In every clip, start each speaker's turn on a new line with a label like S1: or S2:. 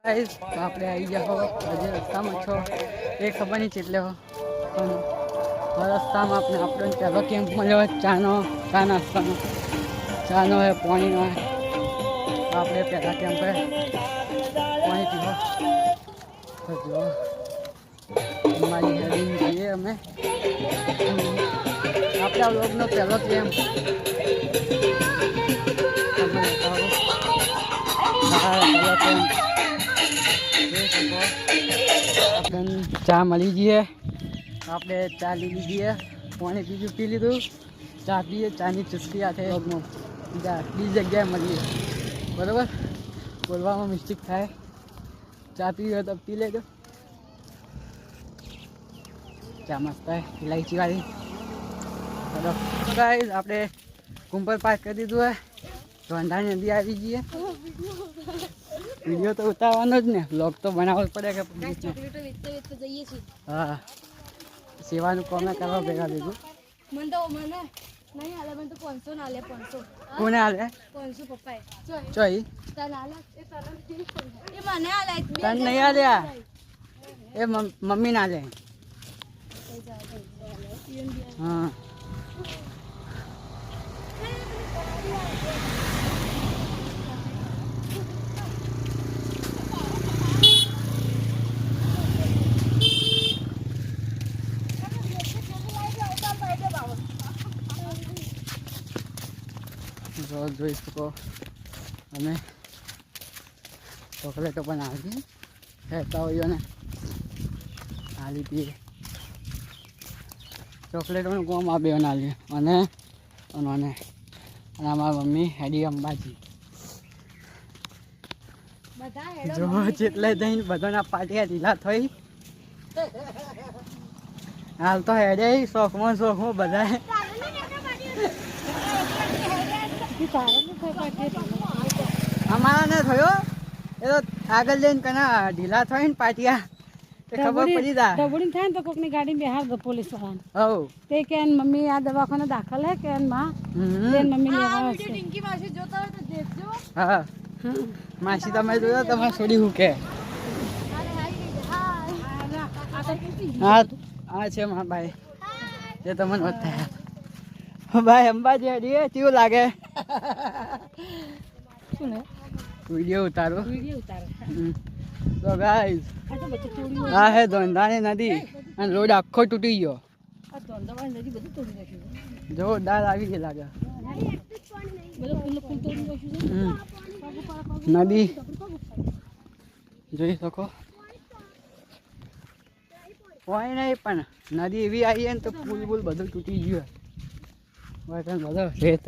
S1: Guys આપણે આવી જાઓ હજી રસ્તામાં છો એ ખબર નહીં ચેટલે હો પણ રસ્તામાં આપણો પહેલો કેમ્પ મળ્યો ચા નાસ્તાનો ચાનો હે પાણીનો હે આપણે પહેલા કેમ્પ હે પાણી પીવો તો જો અમારી હેડિંગ જઈએ અમે આપણા લોકોનો પહેલો કેમ્પ પહેલો કેમ્પ આપણે ચા મળી જઈએ આપણે ચા લીધી જઈએ પાણી બીજું પી લીધું ચા પીએ ચાની ચુસ્કી હાથે બીજી જગ્યાએ મળીએ બરાબર બોલવામાં મિસ્ટેક થાય ચા પીવી હોય તો પી લેજો ચા મસ્ત થાય ઇલાયચી વાળી બરાબર ગાઈસ આપણે કુંભર પાસ કરી દીધું હોય તો અંધારી નદી આવી જઈએ વિડીયો તો ઉતારવાનો જ ને બ્લોગ તો બનાવવો જ પડે કે હા સેવાનું કોને કરવા ભેગા ભેગું કોને હાલે ચોઈ તને નહીં હાલ્યા એ મમ્મી ના લે હા જોઈ શકો અમે ચોકલેટો પણ આવી કહેતા હોઈએ ને હાલી પીએ ચોકલેટોનું કોમ આ બે નાલીએ અને અમારા મમ્મી હેડી અંબાજી જો જેટલે જઈને બધાના પાટિયા ઢીલા થઈ હાલ તો હેડે શોખમાં બધા અમારા ને થયો એ તો આગળ જઈને કના ઢીલા થાય ને પાટિયા તે ખબર પડી જાય
S2: ડબડી થાય ને તો કોકની ગાડી બેહાર દો પોલીસ વાળાને
S1: હો
S2: તે કે મમ્મી આ દવાખાને દાખલ હે કે માં તે મમ્મી લેવા આવશે
S3: ટિંકી માસી જોતા હોય તો દેખજો
S1: હા માસી તમે જોયો તમે છોડી હું કે હા આ છે મારા ભાઈ જે તમને બતાવ્યા ભાઈ અંબાજી હડીએ કેવું લાગે વિડીયો ઉતારો તો ગાઈસ આ હે ધોંધાની નદી અને રોડ આખો તૂટી ગયો જોરદાર આવી ગઈ લાગે નદી જોઈ શકો કોઈ નહીં પણ નદી એવી આવી ને તો પુલ બધું તૂટી ગયું બધો રેત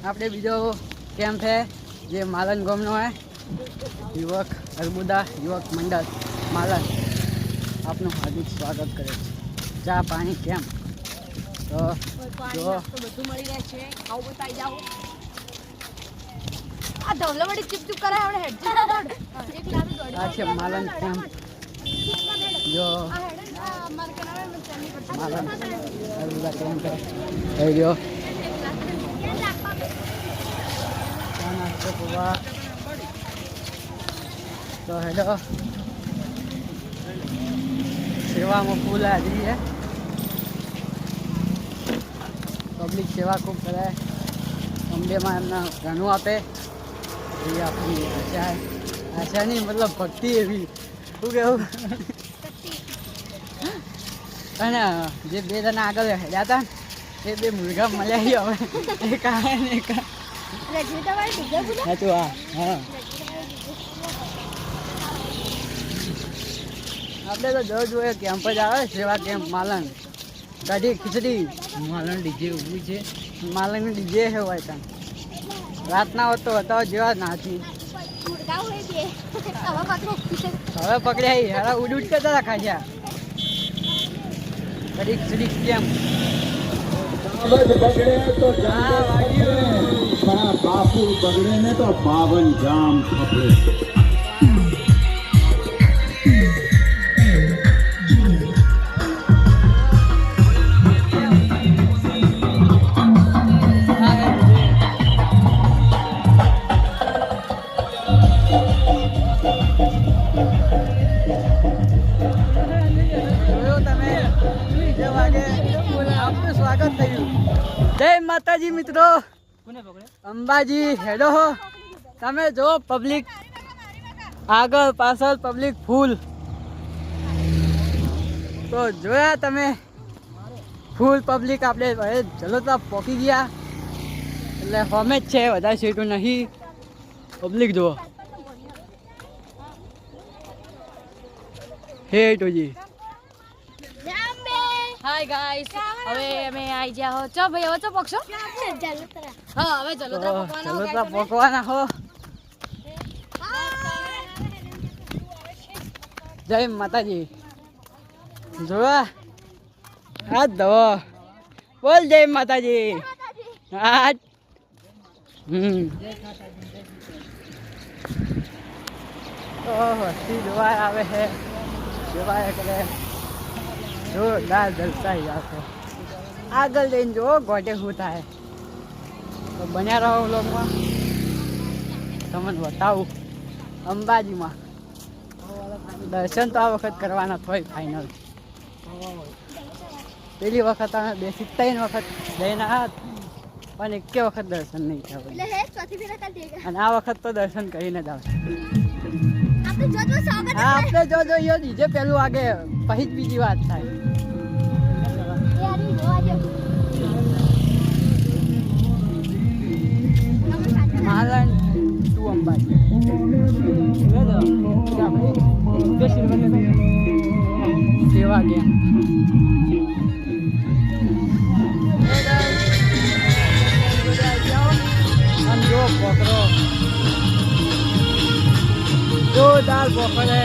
S1: આપણે બીજો કેમ્પ છે જે માલન ગામનો હે યુવક અર્બુદા યુવક મંડળ માલન આપનું હાર્દિક સ્વાગત કરે છે ચા પાણી કેમ્પ તો જો
S3: બધું મળી રહે છે આવું બતાવી જાઓ આ ધવલવડી ચીપ કરાય આપણે હેડ એક લાવી દોડી
S1: આ છે માલન કેમ્પ જો માલન અર્બુદા કેમ્પ થઈ ગયો તો હેલો સેવામાં ફૂલ હાજરી છે પબ્લિક સેવા ખૂબ કરે અંબેમાં એમના ઘણું આપે એ આપણી આશા નહીં મતલબ ભક્તિ એવી શું કેવું અને જે બે જણા આગળ હેડ્યા હતા એ બે મુર્ગા મળ્યા હવે એક આ ને એક હા આપણે તો જો જોઈએ કેમ્પ જ આવે સેવા કેમ્પ માલન કઢી ખીચડી માલન ડીજે ઊભું છે માલન ડીજે છે હોય ત્યાં રાતના હોત તો હતા જેવા નાચી હવે પકડ્યા હેરા ઉડ કરતા હતા ખાજા કઢી ખીચડી કેમ
S4: બગડે તો બાપુ બગડે ને તો 52 જામ ખપે
S1: માતાજી મિત્રો, અંબાજી હેડો હો. તમે જો પબ્લિક આગળ પાછળ પબ્લિક ફૂલ. તો જોયા તમે ફૂલ પબ્લિક. આપણે હવે જલોતા પહોંચી ગયા એટલે હોમે જ છે, વધારે સીટો નહીં. પબ્લિક જુઓ. હે ટોજી
S3: હાય ગાઈસ, હવે અમે આવી ગયા હો. ચો ભાઈ, હવે ચો પકશો. હા, હવે જલોતરા પકવાના હો.
S1: જલોતા પકવાના હો. જય માતાજી. જોવા હાથ ધો, બોલ જય માતાજી. હાથ ઓહો, જોવા આવે છે, જોવાય કરે. જોરદાર જલસાઈ આપો. આગળ જઈને જો ગોટે શું થાય. તો બન્યા રહો વ્લોગમાં, તમને બતાવું અંબાજીમાં દર્શન તો આ વખત કરવાના થોય ફાઇનલ. પેલી વખત અમે 2-3 વખત જઈને આવ્યા પણ એકે વખત દર્શન નહીં થયું. અને આ વખત તો દર્શન કરીને જ આવે. હા, આપણે જો ડીજે પેલું આગે પછી જ બીજી વાત થાય. મહારાણ ટુ અંબાજી સેવા ગયા. જો પોકરો જોરદાર પોકરે.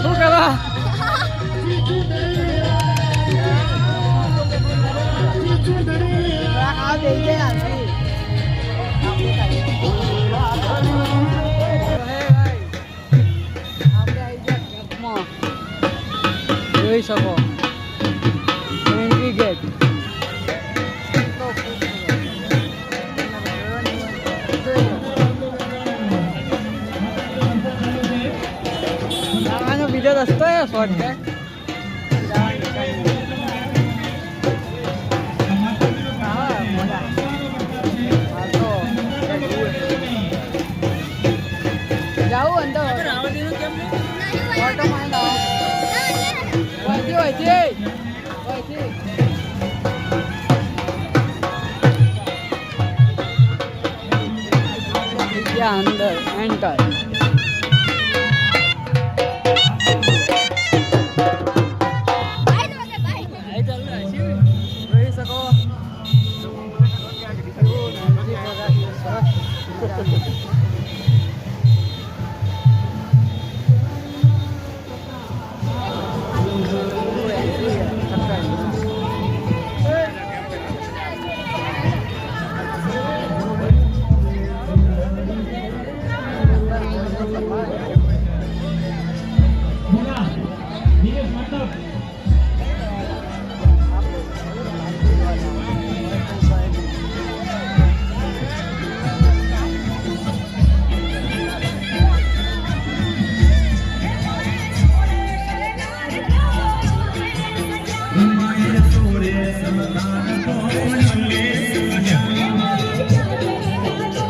S1: શું કરવા જોઈ શકો એન્ટ્રી ગેટ. બીજો રસ્તો એ શોર્ટકટ. જાવું અંદર અંદર એન્ટર.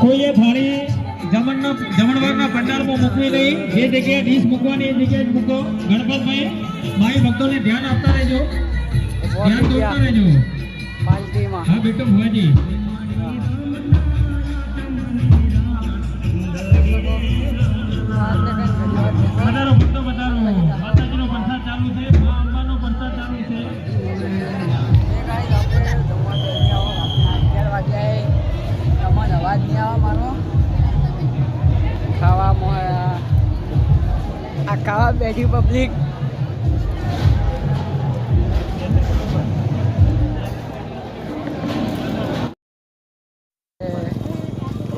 S5: કોઈએ થાળી જમણવારના પંડાલમાં મૂકવી નહીં. જે જગ્યાએ ડીશ મૂકવાની એ જગ્યાએ જ મૂકો. ગણપતભાઈ માઈ ભક્તોને ધ્યાન આપતા રહેજો, ધ્યાન દોરતા રહેજો. હા બેટો ભુવાજી. વધારો ભક્તો વધારો. માતાજીનો પ્રસાદ ચાલુ છે, મા અંબાનો પ્રસાદ ચાલુ છે.
S1: 11 વાગ્યાએ તમને અવાજ નહીં આવે મારો. ખાવામાં આ ખાવા બેઠી પબ્લિક.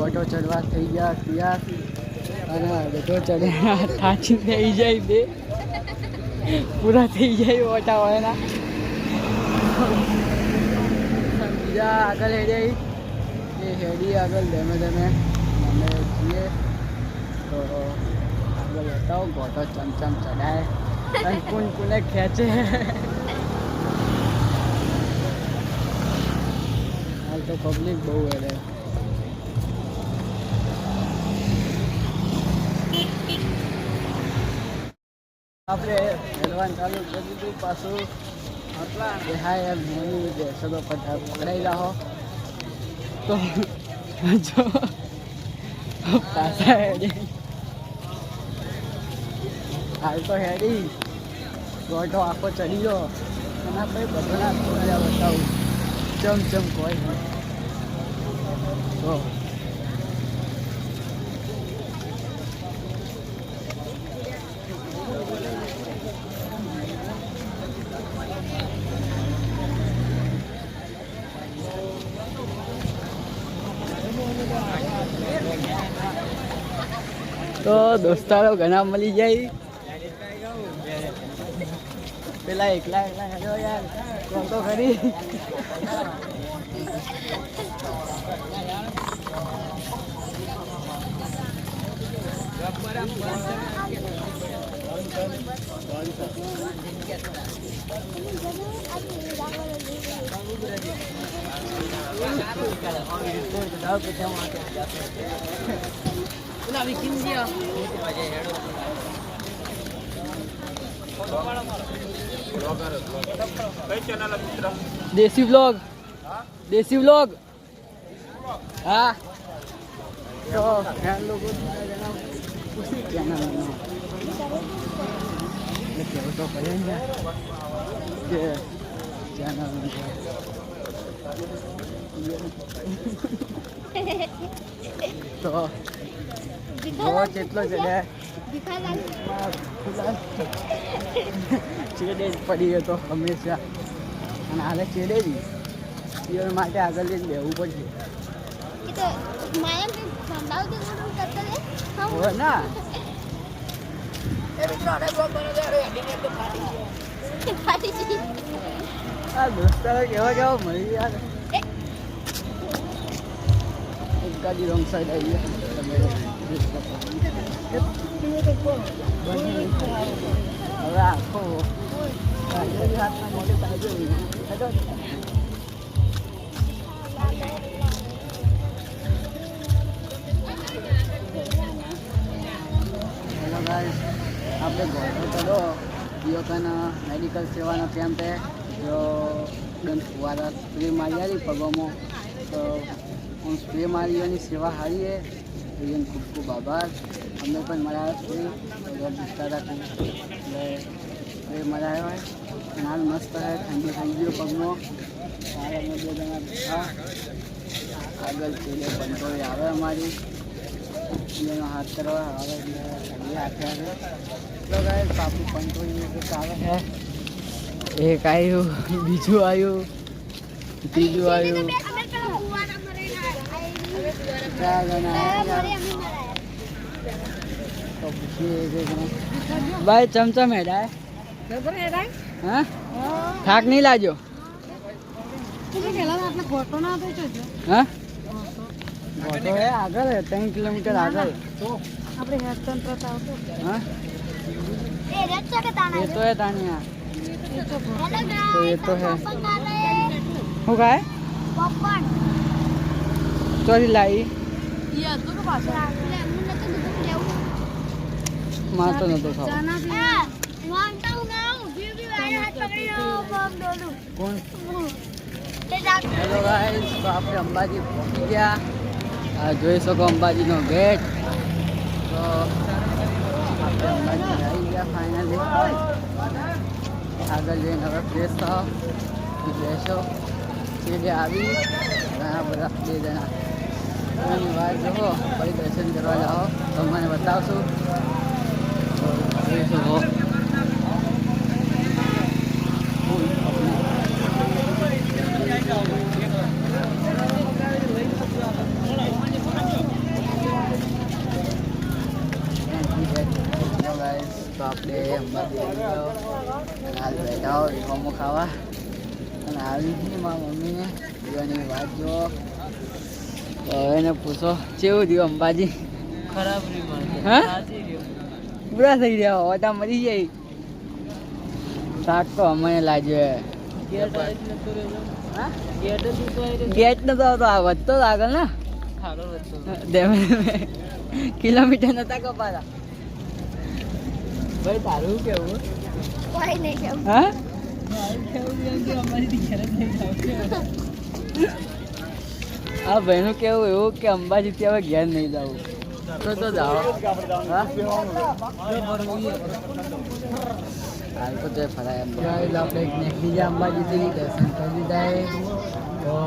S1: ગોટો ચડવા થઈ ગયા તૈયાર અને ગોટો ચડ્યા થાચી થઈ જાય બે પૂરા થઈ જાય ઓટા વાળાના બીજા આગળ હેડી એ હેડી આગળ ધીમે ધીમે અમે છીએ તો આગળ બતાવો ગોટો ચમચમ ચડાય અને કોને ખેંચે હાલ તો પબ્લિક બહુ હેડે આપણે હેડવાનું ચાલુ કરી દીધું પાછું આટલા દેખાય એમ મોની બેસડો પકડાઈ જાઓ તો જો પાછા હેડી હાલ તો હેડી ગોઠો આખો ચડી ગયો અને આપણે બધાના થોડા બતાવું ચમ કોઈ તો તો દોસ્તારો ઘણા મળી જાય પેલા એકલા હેડો યાર કોણ તો ખરી देसी व्लॉग हाँ तो फैन लोगों उसी चैनल तो करेंगे कि चैनल तो बहुत જેટલો ચડ્યા ચેડે જ પડી હતો હંમેશા અને હાલે ચેડે જ પીવર માટે આગળ જઈને બેવું પડશે હોય ના આ દોસ્તારો કેવા મળી યાર એક ગાડી રોંગ સાઈડ આવી હવે આખો હાથમાં મોટી પાડે આપણે ગોઠો ચડો યોગાના મેડિકલ સેવાનો કેમ્પ છે જો દંત ફુવારા સ્પ્રે મારી આવી પગોમાં તો હું સ્પ્રે મારીઓની સેવા સારી છે એને ખૂબ ખૂબ આભાર અમે પણ મારા સ્પ્રે વિસ્તાર રાખું એટલે સ્પ્રે મરાયો હોય અને હાલ મસ્ત હોય ઠંડી થઈ ગયો પગમાં સારા અમે બે જણા બેઠા આગળ છેલ્લે બંધોઈ આવે અમારી એનો હાથ કરવા આવે હાથે આવે તો ગાય બાપુ પંચોળી એક આવે છે એક આવ્યું બીજું આવ્યું ત્રીજું આવ્યું તો પૂછીએ ભાઈ ચમચમ હેડાય હા થાક નહીં લાગ્યો હા ગોઠો હે આગળ 3 કિલોમીટર આગળ
S2: આપણે હેડસન
S1: હા ये तो है तानिया तो ये तो है हो गए चोरी लाई मार तो न तो खाओ कौन हेलो गाइस तो આપણે અંબાજી પહોંચી ગયા આ જોઈ શકો અંબાજીનો ગેટ તો અંબાજી આવી ગયા ફાઇનલી આગળ જઈને હવે ફ્રેશ થાવ બેસો છેડે આવી ઘણા બધા 2 જણા એની વાત જુઓ ફરી દર્શન કરવા જાઓ તમને બતાવશું તો જોઈ શકો ખાવા અને આવી ગઈ મારા મમ્મીને દીવાની વાત જો તો એને પૂછો કેવું થયું અંબાજી
S6: ખરાબ નહીં મળે
S1: હા
S6: સાચી રહ્યો
S1: પૂરા થઈ ગયા હોતા મરી જાય શાક તો અમને લાગ્યો
S6: ગેટ આવી નતો રહ્યો
S1: હા
S6: ગેટ જ તો આવી
S1: ગેટ નતો આવતો આ વધતો જ આગળ ને
S6: ખાડો હતો
S1: ધીમે ધીમે કિલોમીટર નતા કપાતા ભાઈ તારું કેવું
S3: કોઈ નહીં કેવું
S1: હા આ ભાઈનું કેવું એવું કે અંબાજીથી હવે ઘેર નહીં જવું તો જાઓ હા હાલ તો જય ફરાય એમ આપણે બીજા અંબાજીથી દર્શન કરી દીધા તો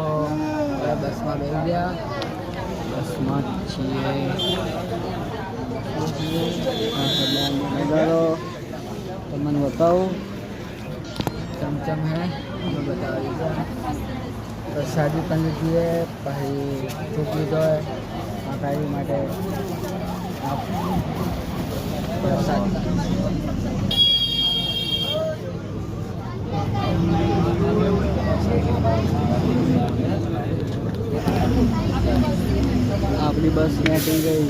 S1: હવે બસમાં બેસી ગયા બસમાં છીએ નજારો તમને બતાવું ચમચમ હે બતાવી પ્રસાદી પણ લીધી હે પછી ધૂપ લીધો હે માતાજી માટે પ્રસાદી આપણી બસ નીકળી ગઈ